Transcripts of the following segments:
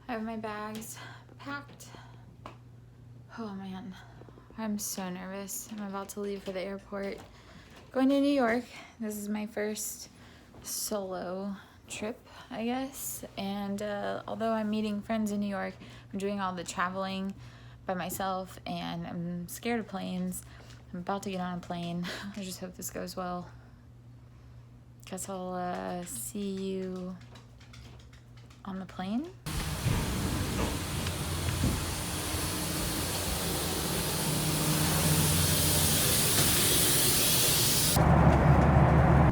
I have my bags packed. Oh man, I'm so nervous. I'm about to leave for the airport. Going to New York. This is my first solo trip, I guess. And although I'm meeting friends in New York, I'm doing all the traveling by myself and I'm scared of planes. I'm about to get on a plane. I just hope this goes well. Guess I'll see you on the plane.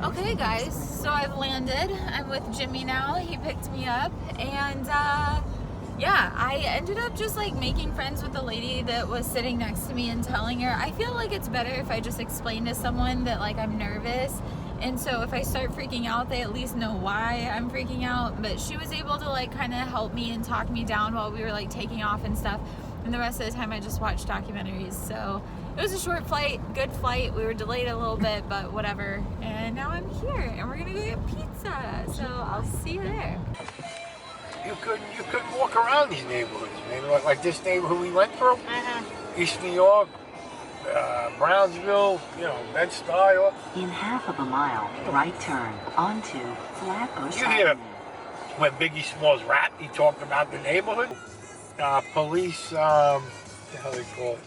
Okay guys, so I've landed. I'm with Jimmy now. He picked me up and yeah, I ended up just like making friends with the lady that was sitting next to me and telling her, I feel like it's better if I just explain to someone that like I'm nervous, and so if I start freaking out they at least know why I'm freaking out. But she was able to like kind of help me and talk me down while we were like taking off and stuff, and the rest of the time I just watched documentaries. So it was a short flight, good flight. We were delayed a little bit, but whatever. And now I'm here, and we're gonna go get pizza. So I'll see you there. You couldn't walk around these neighborhoods, man. Like this neighborhood we went through, East New York, Brownsville, you know, Bed-Stuy. In half of a mile, right turn onto Flatbush You hear Avenue. when Biggie Smalls rap, he talked about the neighborhood. Police, what the hell they call it?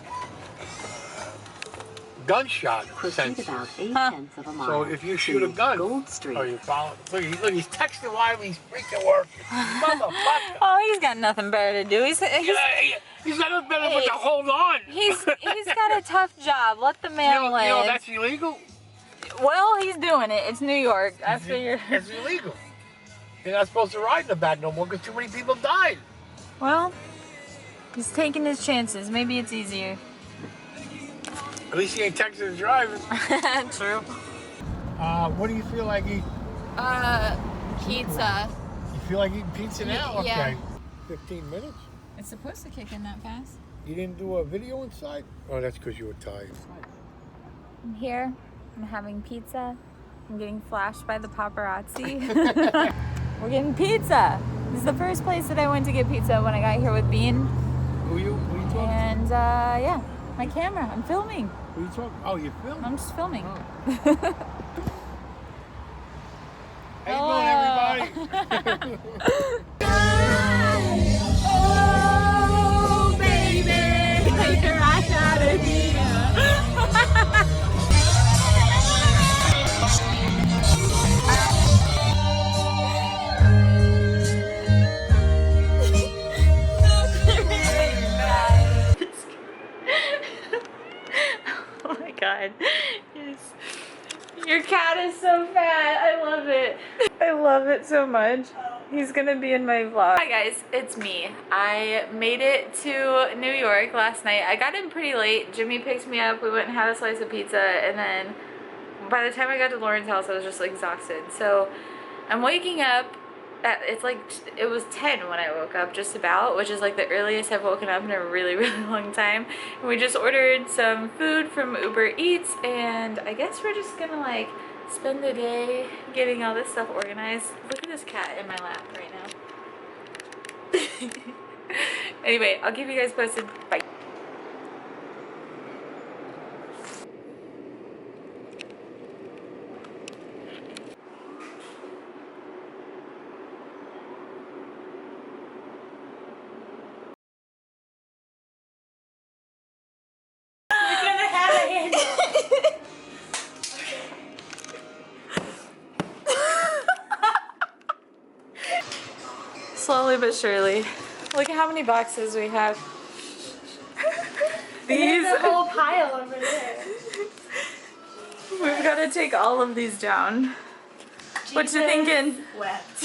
Gunshot Proceed sensors. about 8/10 of a mile. So if you shoot a gun, Gold Street. oh, you follow. Look, he's texting while he's freaking working. Motherfucker. Oh, he's got nothing better to do. He's He's got nothing better but to hold on. he's got a tough job. Let the man live. You know that's illegal. Well, he's doing it. It's New York. I figure. It's illegal. You're not supposed to ride in the back no more because too many people died. Well, he's taking his chances. Maybe it's easier. At least he ain't texting and driving. True. What do you feel like eating? Pizza. You feel like eating pizza now? Yeah. Okay. 15 minutes? It's supposed to kick in that fast. You didn't do a video inside? Oh, that's because you were tired. I'm here. I'm having pizza. I'm getting flashed by the paparazzi. We're getting pizza. This is the first place that I went to get pizza when I got here with Bean. Who you talking And yeah, my camera. I'm filming. to? Who you talking? Oh, you're filming? I'm just filming. Oh. How you doing, everybody? Oh, baby, you're right out of here. Oh my god. Yes. Your cat is so fat. I love it. I love it so much. He's gonna be in my vlog. Hi guys, it's me. I made it to New York last night. I got in pretty late. Jimmy picked me up. We went and had a slice of pizza, and then by the time I got to Lauren's house, I was just exhausted. So I'm waking up at, it was 10 when I woke up, just about, which is like the earliest I've woken up in a really, really long time. And we just ordered some food from Uber Eats, and I guess we're just gonna like spend the day getting all this stuff organized. Look at this cat in my lap right now. Anyway, I'll keep you guys posted. Bye. Slowly but surely. Look at how many boxes we have. These. There's a whole pile over there. We've got to take all of these down. What you thinking? Wept.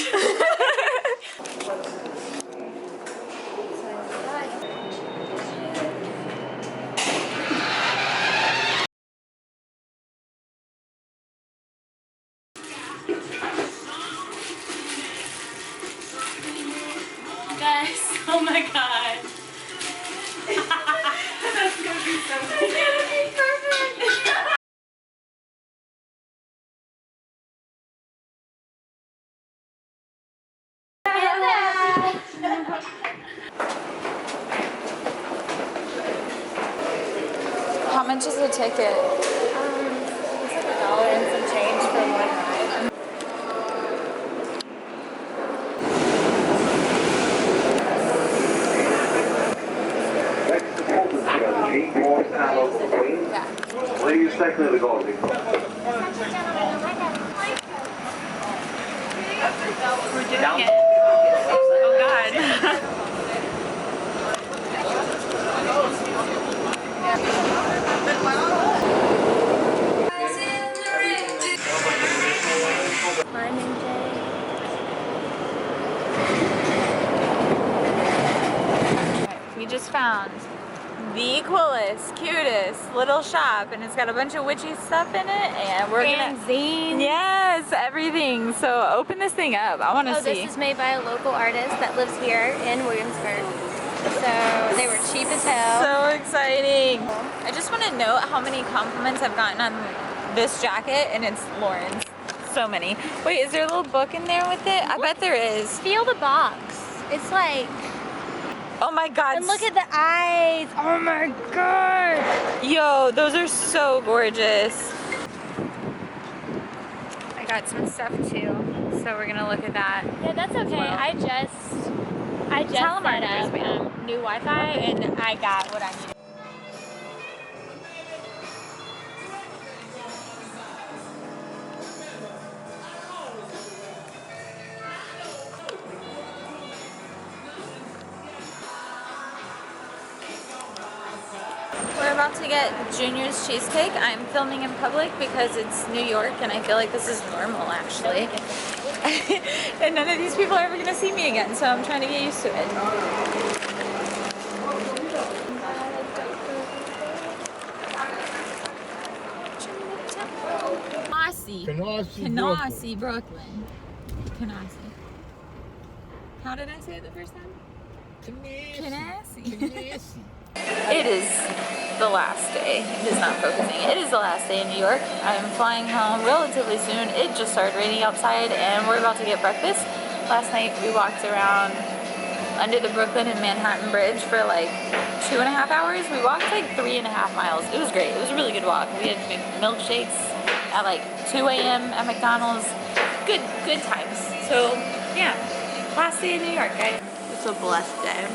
Guys, oh my god. That's gonna be so good. It's gonna be perfect. much is a ticket? It's like $1 and some change for one ride. Please take me to the goalie. We're doing it. Oh God. My name Jay. We just found the coolest, cutest little shop, and it's got a bunch of witchy stuff in it, and we're gonna... Zines. Yes, everything. So open this thing up. I want to Oh, see. this is made by a local artist that lives here in Williamsburg. So they were cheap as hell. So exciting. I just want to note how many compliments I've gotten on this jacket, and it's Lauren's. So many. Wait, is there a little book in there with it? I bet there is. Feel the box. It's like, Oh my God. and look at the eyes. Oh my God. Yo, those are so gorgeous. I got some stuff too, so we're gonna look at that. Yeah, that's okay. Well. I just Telemarketers, set up man. new Wi-Fi and I got what I needed. We're about to get Junior's cheesecake. I'm filming in public because it's New York and I feel like this is normal actually. And none of these people are ever gonna see me again, so I'm trying to get used to it. Canarsie, Brooklyn. Canarsie. How did I say it the first time? Canarsie. It is the last day. It is not focusing. It is the last day in New York. I'm flying home relatively soon. It just started raining outside and we're about to get breakfast. Last night we walked around under the Brooklyn and Manhattan Bridge for like 2.5 hours. We walked like 3.5 miles. It was great. It was a really good walk. We had milkshakes at like 2 a.m. at McDonald's. Good times. So yeah, last day in New York, guys. It's a blessed day.